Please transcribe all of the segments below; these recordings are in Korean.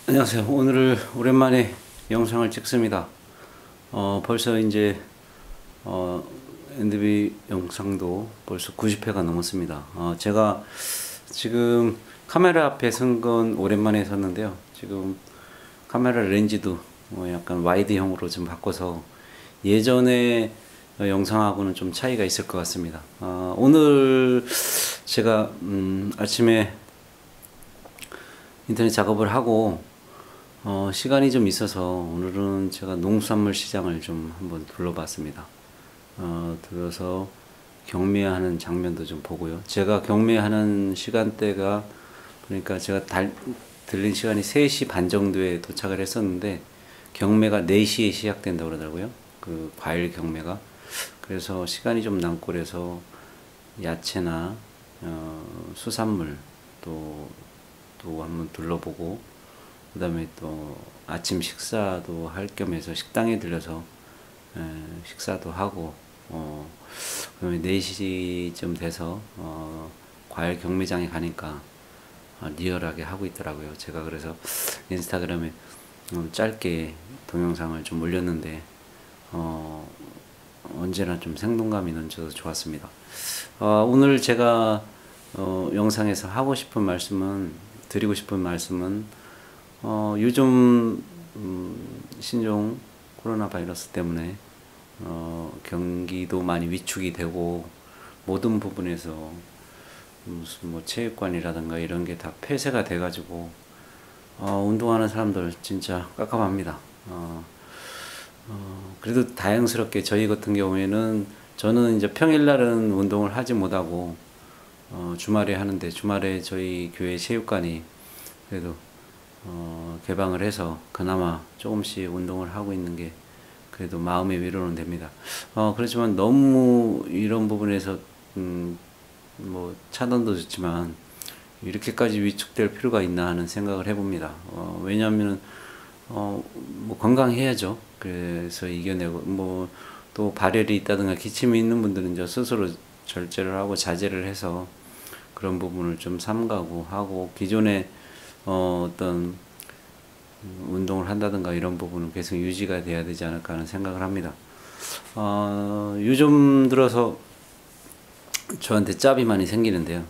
안녕하세요. 오늘 오랜만에 영상을 찍습니다. 벌써 이제 엔드비 영상도 벌써 90회가 넘었습니다. 제가 지금 카메라 앞에 선 건 오랜만에 섰는데요. 지금 카메라 렌즈도 약간 와이드형으로 좀 바꿔서 예전에 영상하고는 좀 차이가 있을 것 같습니다. 오늘 제가 아침에 인터넷 작업을 하고 시간이 좀 있어서 오늘은 제가 농수산물 시장을 좀 한번 둘러봤습니다. 들어서 경매하는 장면도 좀 보고요. 제가 경매하는 시간대가 그러니까 제가 들린 시간이 3시 반 정도에 도착을 했었는데 경매가 4시에 시작된다고 그러더라고요. 그 과일 경매가. 그래서 시간이 좀 남고 그래서 야채나 수산물 또 한번 둘러보고 그 다음에 또 아침 식사도 할 겸해서 식당에 들려서 식사도 하고 그다음에 4시쯤 돼서 과일 경매장에 가니까 리얼하게 하고 있더라고요. 제가 그래서 인스타그램에 짧게 동영상을 좀 올렸는데 언제나 좀 생동감이 넘쳐서 좋았습니다. 오늘 제가 영상에서 드리고 싶은 말씀은 요즘 신종 코로나 바이러스 때문에 경기도 많이 위축이 되고 모든 부분에서 무슨 뭐 체육관이라든가 이런 게 다 폐쇄가 돼가지고 운동하는 사람들 진짜 깝깝합니다. 그래도 다행스럽게 저희 같은 경우에는 저는 이제 평일날은 운동을 하지 못하고 주말에 하는데 주말에 저희 교회 체육관이 그래도 개방을 해서 그나마 조금씩 운동을 하고 있는 게 그래도 마음의 위로는 됩니다. 그렇지만 너무 이런 부분에서 뭐 차단도 좋지만 이렇게까지 위축될 필요가 있나 하는 생각을 해봅니다. 왜냐하면 뭐 건강해야죠. 그래서 이겨내고 뭐 또 발열이 있다든가 기침이 있는 분들은 이제 스스로 절제를 하고 자제를 해서 그런 부분을 좀 삼가고 하고 기존에 어떤 운동을 한다든가 이런 부분은 계속 유지가 돼야 되지 않을까 하는 생각을 합니다. 요즘 들어서 저한테 짭이 많이 생기는데요.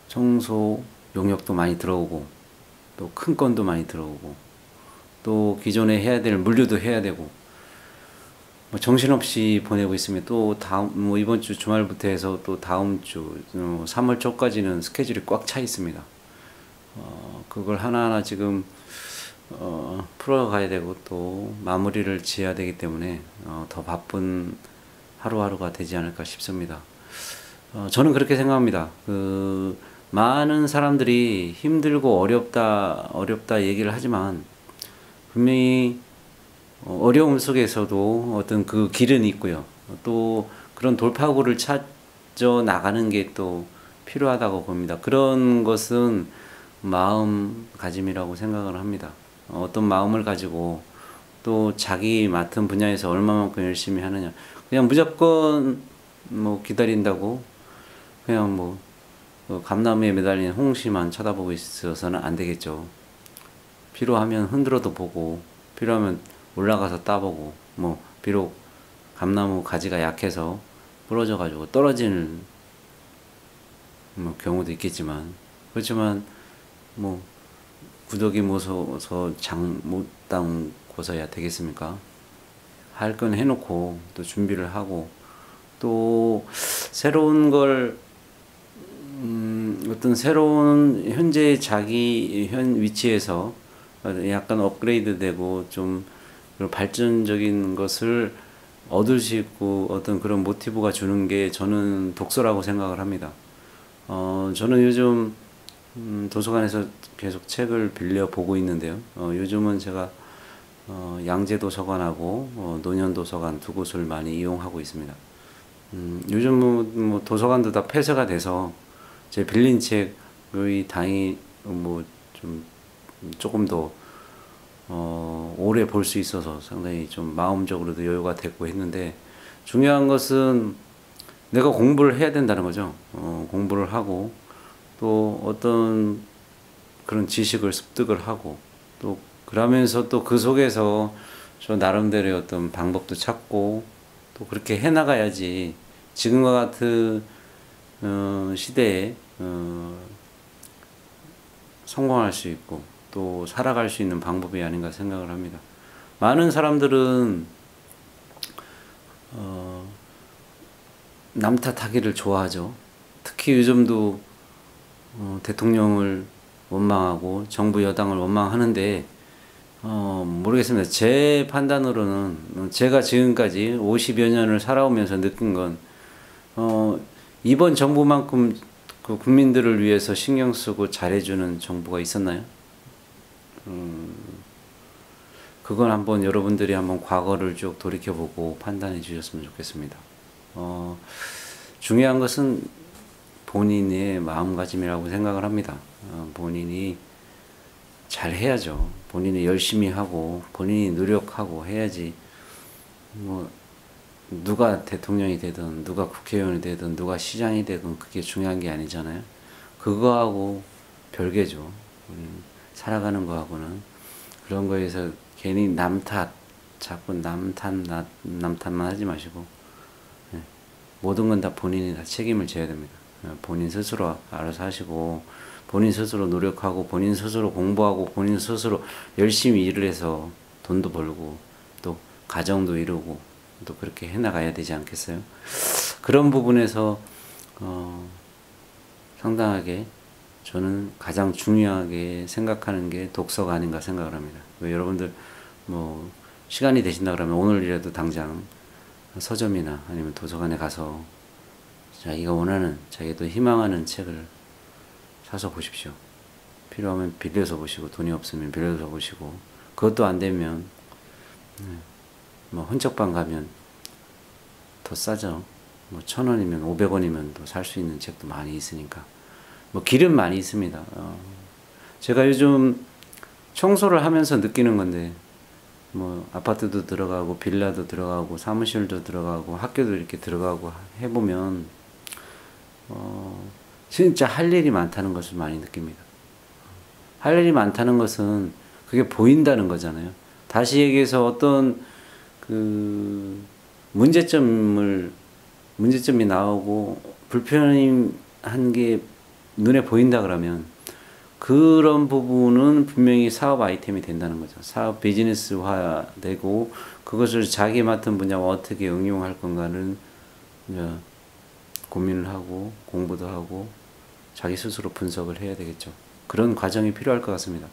청소 용역도 많이 들어오고 또 큰 건도 많이 들어오고 또 기존에 해야 될 물류도 해야 되고 뭐 정신없이 보내고 있으면 또 뭐 이번 주 주말부터 해서 또 다음 주 3월 초까지는 스케줄이 꽉 차 있습니다. 그걸 하나하나 지금 풀어가야 되고 또 마무리를 지어야 되기 때문에 더 바쁜 하루하루가 되지 않을까 싶습니다. 저는 그렇게 생각합니다. 많은 사람들이 힘들고 어렵다 얘기를 하지만 분명히 어려움 속에서도 어떤 그 길은 있고요. 또 그런 돌파구를 찾아 나가는 게 또 필요하다고 봅니다. 그런 것은 마음가짐이라고 생각을 합니다. 어떤 마음을 가지고 또 자기 맡은 분야에서 얼마만큼 열심히 하느냐. 그냥 무조건 뭐 기다린다고 그냥 뭐 감나무에 매달린 홍시만 쳐다보고 있어서는 안 되겠죠. 필요하면 흔들어도 보고 필요하면 올라가서 따보고 뭐 비록 감나무 가지가 약해서 부러져 가지고 떨어지는 뭐 경우도 있겠지만 그렇지만 뭐 구더기 모서서 장 못 담고서야 되겠습니까? 할 건 해놓고 또 준비를 하고 또 새로운 걸 어떤 새로운 현재 자기 현 위치에서 약간 업그레이드 되고 좀 발전적인 것을 얻을 수 있고 어떤 그런 모티브가 주는 게 저는 독서라고 생각을 합니다. 저는 요즘 도서관에서 계속 책을 빌려 보고 있는데요. 요즘은 제가 양재도서관하고 논현도서관 두 곳을 많이 이용하고 있습니다. 요즘은 뭐 도서관도 다 폐쇄가 돼서 제 빌린 책의 당이 뭐 좀 조금 더 오래 볼 수 있어서 상당히 좀 마음적으로도 여유가 됐고 했는데 중요한 것은 내가 공부를 해야 된다는 거죠. 공부를 하고 또 어떤 그런 지식을 습득을 하고 또 그러면서 또 그 속에서 저 나름대로의 어떤 방법도 찾고 또 그렇게 해나가야지 지금과 같은 시대에 성공할 수 있고 또 살아갈 수 있는 방법이 아닌가 생각을 합니다. 많은 사람들은 남 탓하기를 좋아하죠. 특히 요즘도 대통령을 원망하고 정부 여당을 원망하는데 모르겠습니다. 제 판단으로는 제가 지금까지 50여 년을 살아오면서 느낀 건 이번 정부만큼 그 국민들을 위해서 신경 쓰고 잘해주는 정부가 있었나요? 그건 한번 여러분들이 한번 과거를 쭉 돌이켜보고 판단해 주셨으면 좋겠습니다. 중요한 것은 본인의 마음가짐이라고 생각을 합니다. 본인이 잘 해야죠. 본인이 열심히 하고 본인이 노력하고 해야지 뭐 누가 대통령이 되든 누가 국회의원이 되든 누가 시장이 되든 그게 중요한 게 아니잖아요. 그거하고 별개죠. 살아가는 거하고는 그런 거에서 괜히 남 탓, 자꾸 남 탓만 하지 마시고 모든 건 다 본인이 다 책임을 져야 됩니다. 본인 스스로 알아서 하시고 본인 스스로 노력하고 본인 스스로 공부하고 본인 스스로 열심히 일을 해서 돈도 벌고 또 가정도 이루고 또 그렇게 해나가야 되지 않겠어요? 그런 부분에서 상당하게 저는 가장 중요하게 생각하는 게 독서가 아닌가 생각을 합니다. 여러분들 뭐 시간이 되신다 그러면 오늘이라도 당장 서점이나 아니면 도서관에 가서 자기가 원하는 자기도 희망하는 책을 사서 보십시오. 필요하면 빌려서 보시고 돈이 없으면 빌려서 보시고 그것도 안 되면 뭐 헌책방 가면 더 싸죠. 뭐 1,000원이면 500원이면 또 살 수 있는 책도 많이 있으니까 뭐 길은 많이 있습니다. 제가 요즘 청소를 하면서 느끼는 건데 뭐 아파트도 들어가고 빌라도 들어가고 사무실도 들어가고 학교도 이렇게 들어가고 해보면 진짜 할 일이 많다는 것을 많이 느낍니다. 할 일이 많다는 것은 그게 보인다는 거잖아요. 다시 얘기해서 어떤 그 문제점이 나오고 불편한 게 눈에 보인다 그러면 그런 부분은 분명히 사업 아이템이 된다는 거죠. 사업 비즈니스화 되고 그것을 자기 맡은 분야와 어떻게 응용할 건가는 고민을 하고 공부도 하고 자기 스스로 분석을 해야 되겠죠. 그런 과정이 필요할 것 같습니다.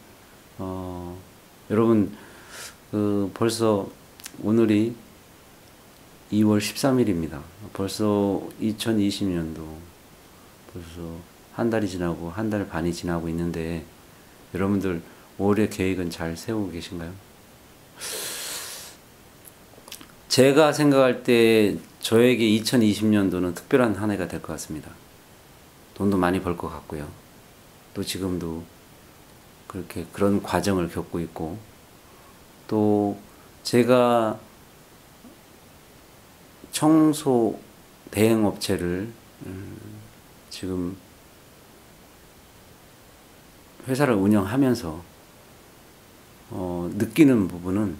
여러분 벌써 오늘이 2월 13일입니다. 벌써 2020년도 벌써 한 달이 지나고 한 달 반이 지나고 있는데 여러분들 올해 계획은 잘 세우고 계신가요? 제가 생각할 때 저에게 2020년도는 특별한 한 해가 될 것 같습니다. 돈도 많이 벌 것 같고요. 또 지금도 그렇게 그런 과정을 겪고 있고 또 제가 청소 대행업체를 지금 회사를 운영하면서 느끼는 부분은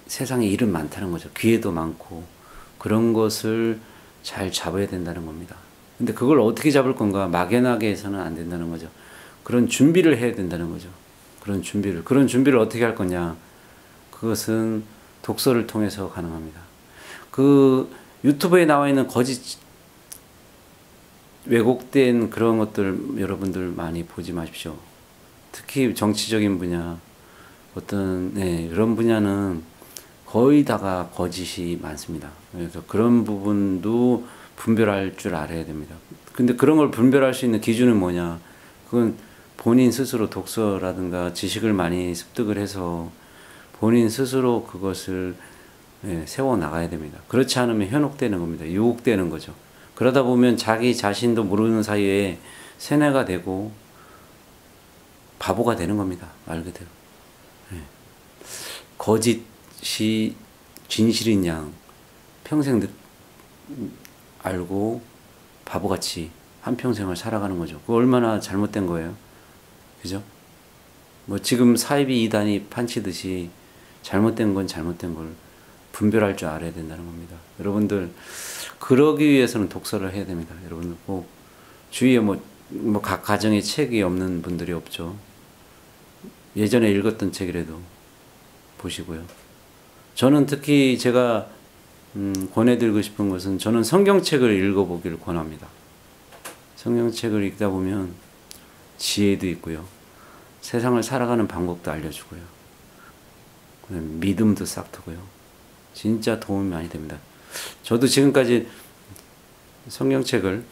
세상에 일은 많다는 거죠. 기회도 많고 그런 것을 잘 잡아야 된다는 겁니다. 근데 그걸 어떻게 잡을 건가 막연하게 해서는 안 된다는 거죠. 그런 준비를 해야 된다는 거죠. 그런 준비를 어떻게 할 거냐 그것은 독서를 통해서 가능합니다. 그 유튜브에 나와 있는 거짓 왜곡된 그런 것들 여러분들 많이 보지 마십시오. 특히 정치적인 분야 어떤 그런 분야는 거의 다가 거짓이 많습니다. 그래서 그런 부분도 분별할 줄 알아야 됩니다. 근데 그런 걸 분별할 수 있는 기준은 뭐냐? 그건 본인 스스로 독서라든가 지식을 많이 습득을 해서 본인 스스로 그것을 세워 나가야 됩니다. 그렇지 않으면 현혹되는 겁니다. 유혹되는 거죠. 그러다 보면 자기 자신도 모르는 사이에 세뇌가 되고 바보가 되는 겁니다. 말 그대로. 거짓이 진실인 양 평생 알고 바보같이 한평생을 살아가는 거죠. 그거 얼마나 잘못된 거예요. 그죠? 뭐 지금 사이비 이단이 판치듯이 잘못된 건 잘못된 걸 분별할 줄 알아야 된다는 겁니다. 여러분들 그러기 위해서는 독서를 해야 됩니다. 여러분들 꼭 주위에 각 가정에 책이 없는 분들이 없죠. 예전에 읽었던 책이라도 보시고요. 저는 특히 제가 권해드리고 싶은 것은 저는 성경책을 읽어보기를 권합니다. 성경책을 읽다 보면 지혜도 있고요. 세상을 살아가는 방법도 알려주고요. 믿음도 싹트고요. 진짜 도움이 많이 됩니다. 저도 지금까지 성경책을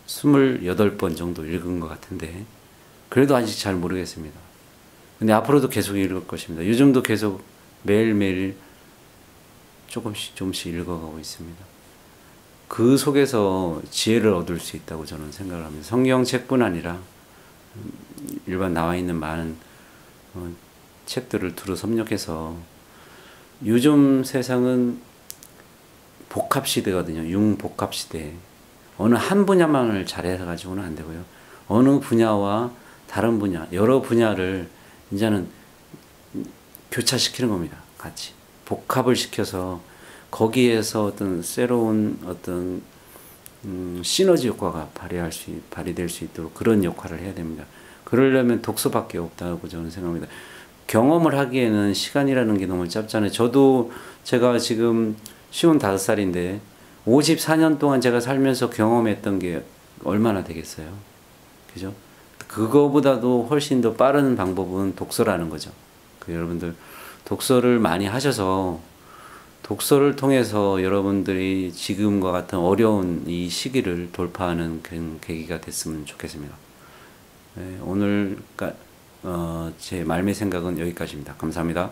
28번 정도 읽은 것 같은데 그래도 아직 잘 모르겠습니다. 근데 앞으로도 계속 읽을 것입니다. 요즘도 계속 매일매일 조금씩 읽어가고 있습니다. 그 속에서 지혜를 얻을 수 있다고 저는 생각을 합니다. 성경책뿐 아니라 일반 나와 있는 많은 책들을 두루 섭렵해서 요즘 세상은 복합시대거든요. 융복합시대. 어느 한 분야만을 잘해가지고는 안 되고요. 어느 분야와 다른 분야, 여러 분야를 이제는 교차시키는 겁니다. 같이. 복합을 시켜서 거기에서 어떤 새로운 어떤 시너지 효과가 발휘될 수 있도록 그런 역할을 해야 됩니다. 그러려면 독서밖에 없다고 저는 생각합니다. 경험을 하기에는 시간이라는 게 너무 짧잖아요. 제가 지금 55살인데 54년 동안 제가 살면서 경험했던 게 얼마나 되겠어요. 그죠? 그거보다도 훨씬 더 빠른 방법은 독서라는 거죠. 여러분들 독서를 많이 하셔서 독서를 통해서 여러분들이 지금과 같은 어려운 이 시기를 돌파하는 그런 계기가 됐으면 좋겠습니다. 네, 오늘 제 말미 생각은 여기까지입니다. 감사합니다.